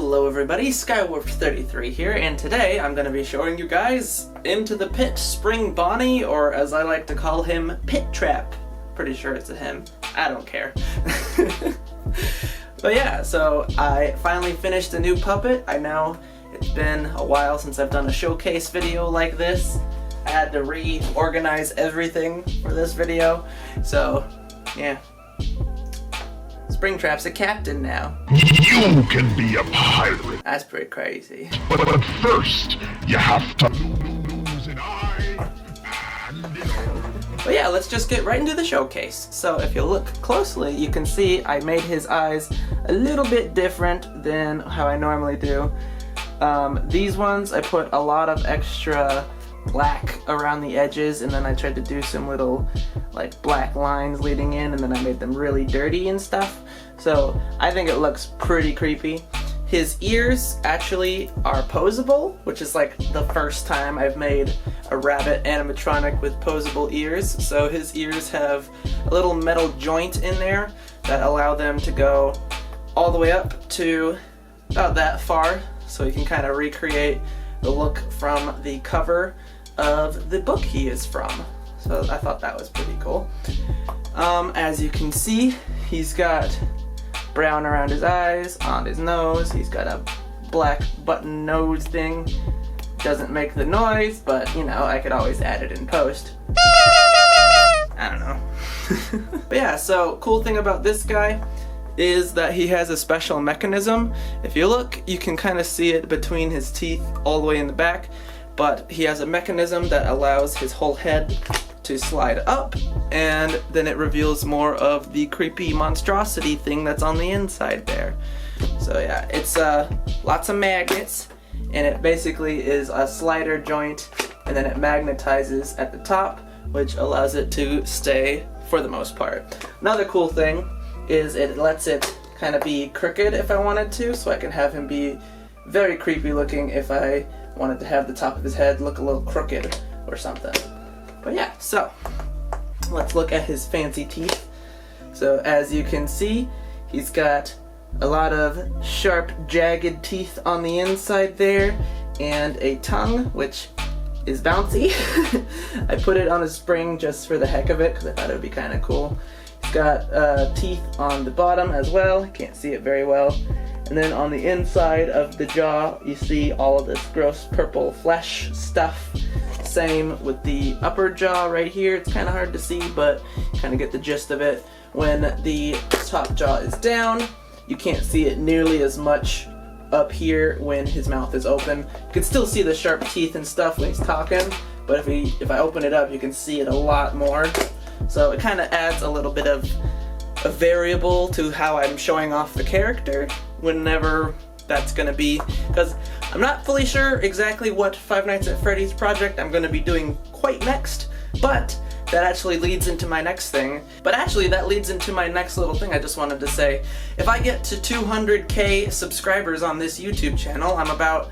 Hello everybody, Skywarped33 here, and today I'm going to be showing you guys Into the Pit Spring Bonnie, or as I like to call him, Pit Trap. Pretty sure it's a him. I don't care. But yeah, so I finally finished a new puppet. I know it's been a while since I've done a showcase video like this. I had to reorganize everything for this video, so yeah. Springtrap's a captain now. You can be a pirate. That's pretty crazy. But first, you have to lose an eye and an arm. But yeah, let's just get right into the showcase. So if you look closely, you can see I made his eyes a little bit different than how I normally do. These ones, I put a lot of extra black around the edges, and then I tried to do some little like black lines leading in, and then I made them really dirty and stuff. So I think it looks pretty creepy. His ears actually are posable, which is like the first time I've made a rabbit animatronic with posable ears. So his ears have a little metal joint in there that allow them to go all the way up to about that far, so you can kind of recreate the look from the cover of the book he is from. So I thought that was pretty cool. As you can see, he's got brown around his eyes, on his nose. He's got a black button nose thing. Doesn't make the noise, but you know, I could always add it in post. I don't know. But yeah, so cool thing about this guy is that he has a special mechanism. If you look, you can kind of see it between his teeth all the way in the back, but he has a mechanism that allows his whole head to slide up, and then it reveals more of the creepy monstrosity thing that's on the inside there. So yeah, it's lots of magnets, and it basically is a slider joint, and then it magnetizes at the top, which allows it to stay for the most part. Another cool thing is it lets it kind of be crooked if I wanted to, so I can have him be very creepy looking if I wanted to have the top of his head look a little crooked or something. But yeah, so let's look at his fancy teeth. So as you can see, he's got a lot of sharp, jagged teeth on the inside there, and a tongue, which is bouncy. I put it on a spring just for the heck of it, because I thought it would be kind of cool. He's got teeth on the bottom as well. You can't see it very well. And then on the inside of the jaw, you see all of this gross purple flesh stuff. Same with the upper jaw right here. It's kind of hard to see, but you kind of get the gist of it. When the top jaw is down, you can't see it nearly as much up here when his mouth is open. You can still see the sharp teeth and stuff when he's talking, but if I open it up, you can see it a lot more. So it kind of adds a little bit of a variable to how I'm showing off the character whenever that's gonna be, because I'm not fully sure exactly what Five Nights at Freddy's project I'm gonna be doing quite next, but that actually leads into my next thing. But actually that leads into my next little thing I just wanted to say. If I get to 200k subscribers on this YouTube channel, I'm about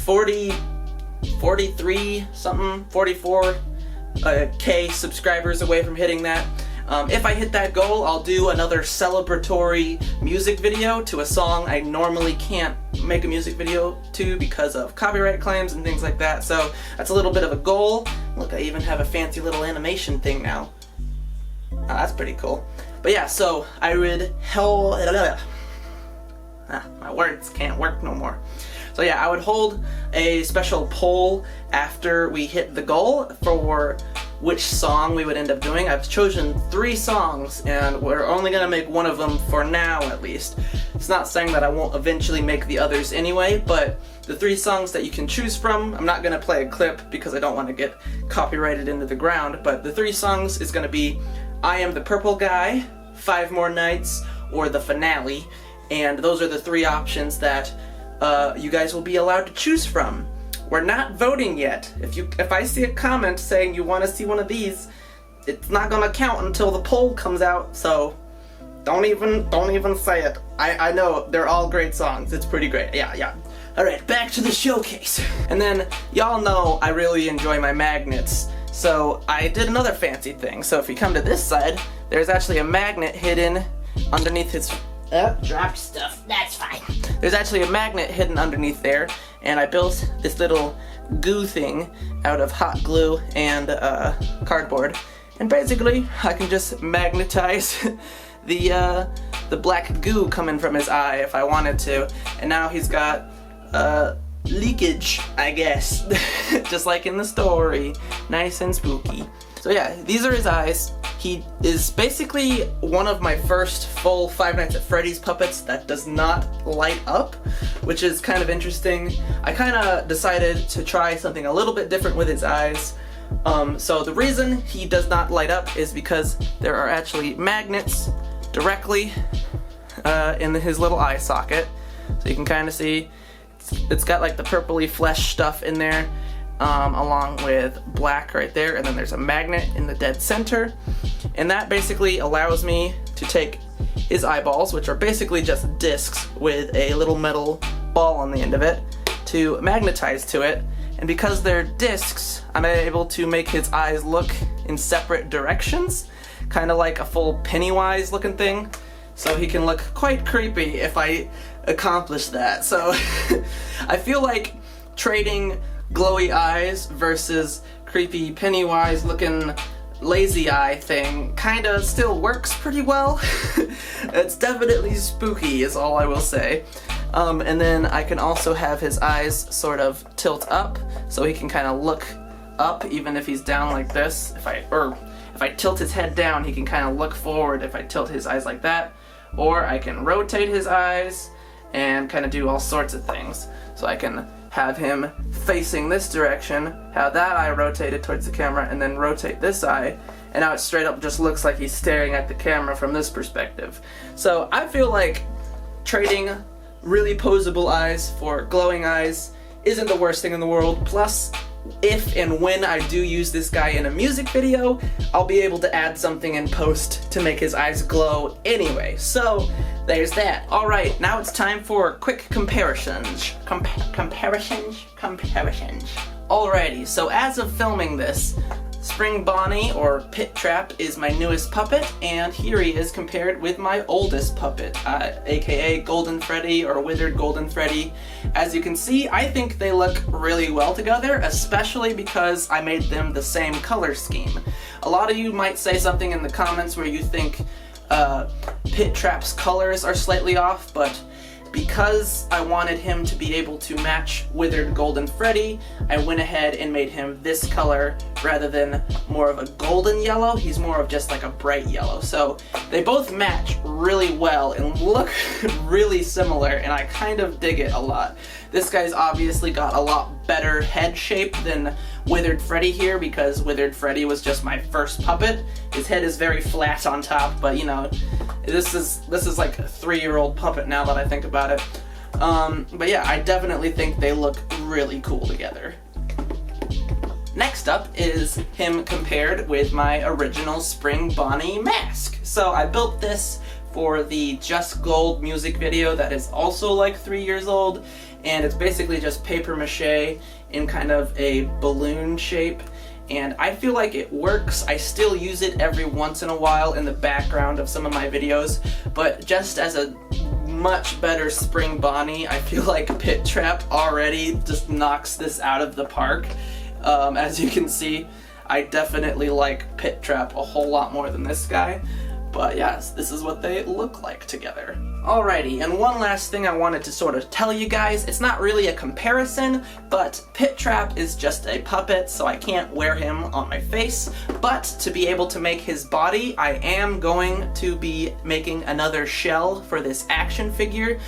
43 something, 44k subscribers away from hitting that. If I hit that goal, I'll do another celebratory music video to a song I normally can't make a music video to because of copyright claims and things like that. So that's a little bit of a goal. Look, I even have a fancy little animation thing now. Oh, that's pretty cool. But yeah, so I would my words can't work no more. So yeah, I would hold a special poll after we hit the goal for which song we would end up doing. I've chosen 3 songs, and we're only gonna make one of them for now at least. It's not saying that I won't eventually make the others anyway, but the 3 songs that you can choose from, I'm not gonna play a clip because I don't want to get copyrighted into the ground, but the 3 songs is gonna be I Am the Purple Guy, 5 More Nights, or the finale, and those are the 3 options that you guys will be allowed to choose from. We're not voting yet. If I see a comment saying you want to see one of these, it's not gonna count until the poll comes out, so don't even say it. I know they're all great songs. It's pretty great. Yeah. Alright, back to the showcase. And then y'all know I really enjoy my magnets, so I did another fancy thing. So if you come to this side, there's actually a magnet hidden underneath his dropped stuff. That's fine. there's actually a magnet hidden underneath there, and I built this little goo thing out of hot glue and cardboard. And basically, I can just magnetize the black goo coming from his eye if I wanted to. And now he's got leakage, I guess, just like in the story. Nice and spooky. So yeah, these are his eyes. He is basically one of my first full Five Nights at Freddy's puppets that does not light up, which is kind of interesting. I kind of decided to try something a little bit different with his eyes. So the reason he does not light up is because there are actually magnets directly in his little eye socket. So you can kind of see it's got like the purpley flesh stuff in there, along with black right there, and then there's a magnet in the dead center. And that basically allows me to take his eyeballs, which are basically just discs with a little metal ball on the end of it, to magnetize to it. And because they're discs, I'm able to make his eyes look in separate directions, kind of like a full Pennywise looking thing. So he can look quite creepy if I accomplish that. So I feel like trading glowy eyes versus creepy Pennywise looking lazy eye thing kinda still works pretty well. It's definitely spooky is all I will say. And then I can also have his eyes sort of tilt up so he can kind of look up even if he's down like this. If I tilt his head down, he can kind of look forward if I tilt his eyes like that. Or I can rotate his eyes and kind of do all sorts of things. So I can have him facing this direction, have that eye rotated towards the camera, and then rotate this eye, and now it straight up just looks like he's staring at the camera from this perspective. So I feel like trading really posable eyes for glowing eyes isn't the worst thing in the world. Plus, if and when I do use this guy in a music video, I'll be able to add something in post to make his eyes glow anyway. So there's that. Alright, now it's time for quick comparisons. Comparisons. Alrighty, so as of filming this, Spring Bonnie, or Pit Trap, is my newest puppet, and here he is compared with my oldest puppet, aka Golden Freddy, or Withered Golden Freddy. As you can see, I think they look really well together, especially because I made them the same color scheme. A lot of you might say something in the comments where you think Pit Trap's colors are slightly off, but because I wanted him to be able to match Withered Golden Freddy, I went ahead and made him this color rather than more of a golden yellow. He's more of just like a bright yellow. So they both match really well and look really similar, and I kind of dig it a lot. This guy's obviously got a lot better head shape than Withered Freddy here, because Withered Freddy was just my first puppet. His head is very flat on top, but you know, this is like a 3-year-old puppet now that I think about it. But yeah, I definitely think they look really cool together. Next up is him compared with my original Spring Bonnie mask. So I built this for the Just Gold music video that is also like 3 years old, and it's basically just paper mache in kind of a balloon shape, and I feel like it works. I still use it every once in a while in the background of some of my videos, but just as a much better Spring Bonnie, I feel like Pit Trap already just knocks this out of the park. As you can see, I definitely like Pit Trap a whole lot more than this guy. But yes, this is what they look like together. Alrighty, and one last thing I wanted to sort of tell you guys. It's not really a comparison, but Pit Trap is just a puppet, so I can't wear him on my face. But to be able to make his body, I am going to be making another shell for this action figure.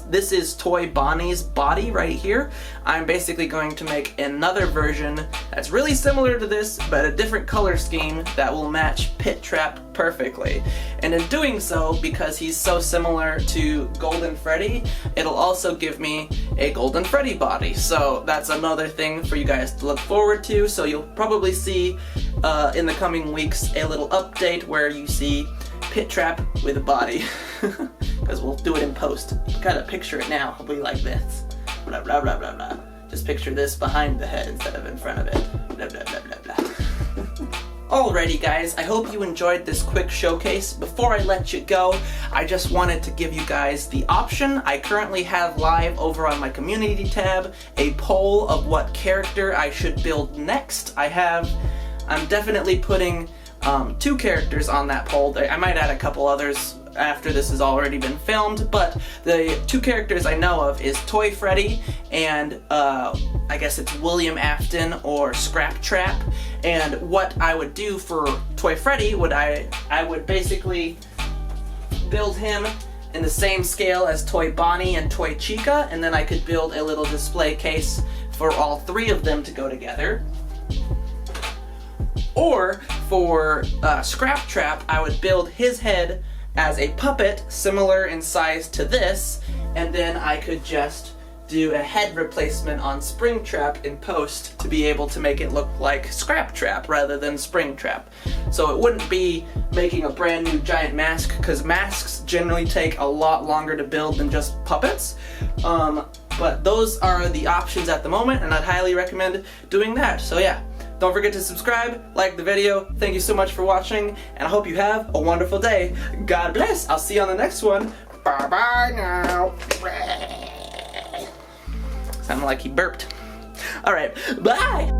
This is Toy Bonnie's body right here. I'm basically going to make another version that's really similar to this, but a different color scheme that will match Pit Trap perfectly. And in doing so, because he's so similar to Golden Freddy, it'll also give me a Golden Freddy body. So that's another thing for you guys to look forward to. So you'll probably see in the coming weeks a little update where you see Pit Trap with a body. Because we'll do it in post. You gotta picture it now. It'll be like this. Blah, blah, blah, blah, blah. Just picture this behind the head instead of in front of it. Blah, blah, blah, blah, blah. Alrighty guys, I hope you enjoyed this quick showcase. Before I let you go, I just wanted to give you guys the option. I currently have live over on my community tab a poll of what character I should build next. I'm definitely putting 2 characters on that poll. I might add a couple others after this has already been filmed, but the 2 characters I know of is Toy Freddy and I guess it's William Afton or Scrap Trap. And what I would do for Toy Freddy I would basically build him in the same scale as Toy Bonnie and Toy Chica, and then I could build a little display case for all 3 of them to go together. Or for Scrap Trap, I would build his head as a puppet similar in size to this, and then I could just do a head replacement on Springtrap in post to be able to make it look like Scrap Trap rather than Springtrap. So it wouldn't be making a brand new giant mask, because masks generally take a lot longer to build than just puppets. But those are the options at the moment, and I'd highly recommend doing that. So yeah, don't forget to subscribe, like the video. Thank you so much for watching, and I hope you have a wonderful day. God bless. I'll see you on the next one. Bye-bye now. Sounded like he burped. Alright, bye!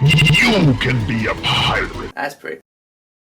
You can be a pirate. That's pretty